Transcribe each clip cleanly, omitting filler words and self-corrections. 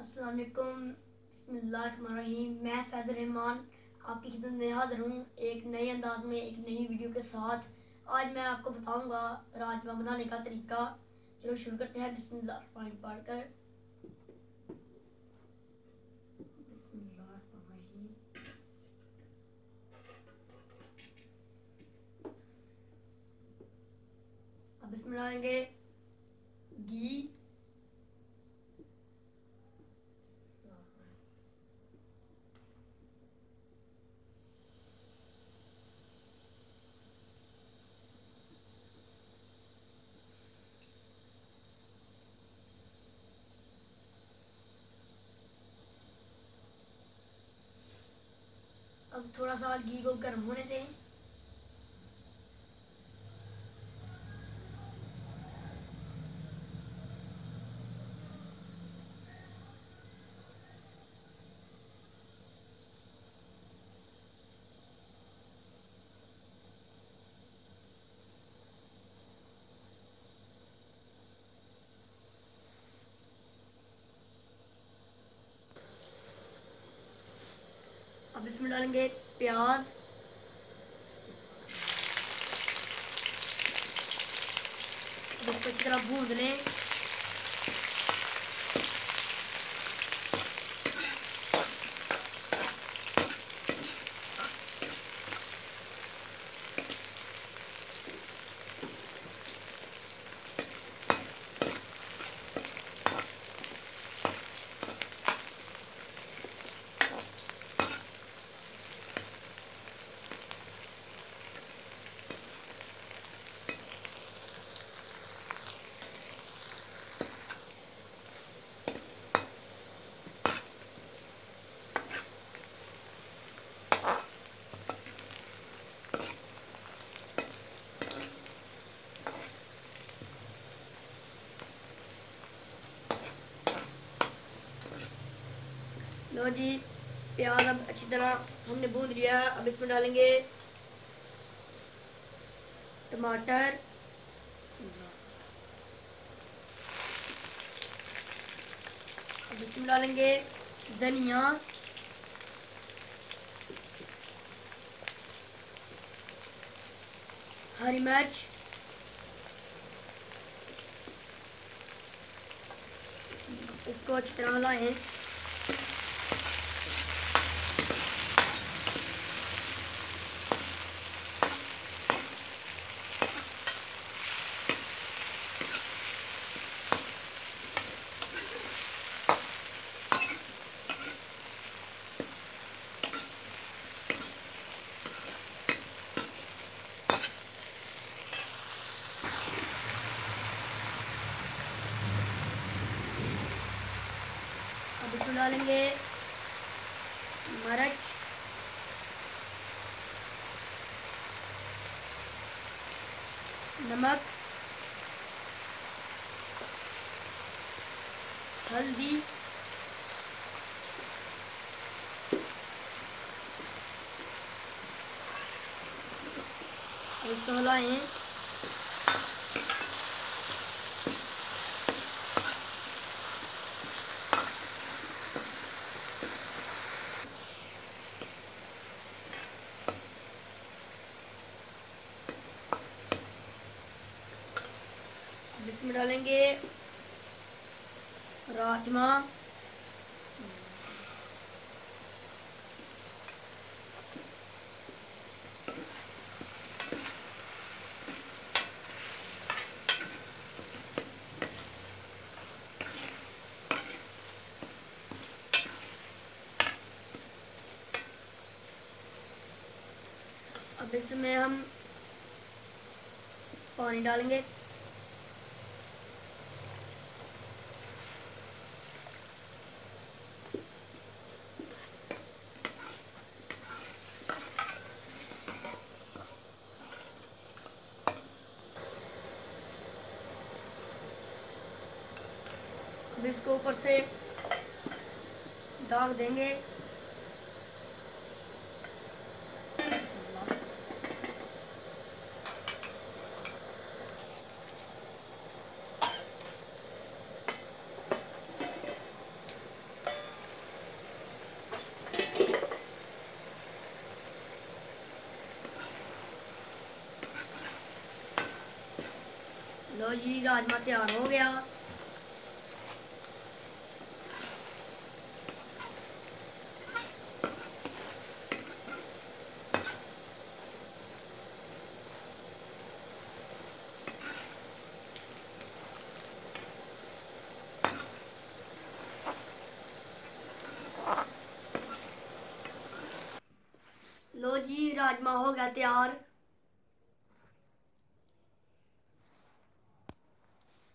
अस्सलाम वालेकुम, बिस्मिल्लाहिर्रहमानिर्रहीम। मैं फैज़ल रहमान आपकी खिदमत में हाज़िर हूँ एक नए अंदाज में एक नई वीडियो के साथ। आज मैं आपको बताऊँगा राजमा बनाने का तरीका। चलो शुरू करते हैं बिस्मिल्लाहिर्रहमानिर्रहीम पढ़कर। बिस्मिल्लाहिर्रहमानिर्रहीम। अब इसमें डालेंगे घी, अब थोड़ा सा घी को गर्म होने दें। अब इसमें डालेंगे प्याज, इसको अच्छी तरह भून लें। लो जी, प्याज अब अच्छी तरह हमने भून लिया। अब इसमें डालेंगे टमाटर, अब इसमें डालेंगे धनिया, हरी मिर्च, इसको अच्छी तरह हिलाएं। अब इसमें डालेंगे मिर्च, नमक, हल्दी, इसको हिलाएं। इसमें डालेंगे राजमा, अब इसमें हम पानी डालेंगे। अब इसको ऊपर से ढक देंगे। लो जी, राजमा तैयार हो गया। लो जी, राजमा हो गया तैयार।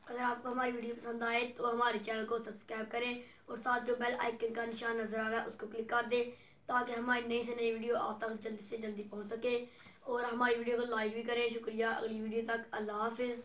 अगर आपको हमारी वीडियो पसंद आए तो हमारे चैनल को सब्सक्राइब करें और साथ जो बेल आइकन का निशान नज़र आ रहा है उसको क्लिक कर दें, ताकि हमारी नई से नई वीडियो आप तक जल्दी से जल्दी पहुंच सके। और हमारी वीडियो को लाइक भी करें। शुक्रिया। अगली वीडियो तक अल्लाह हाफिज़।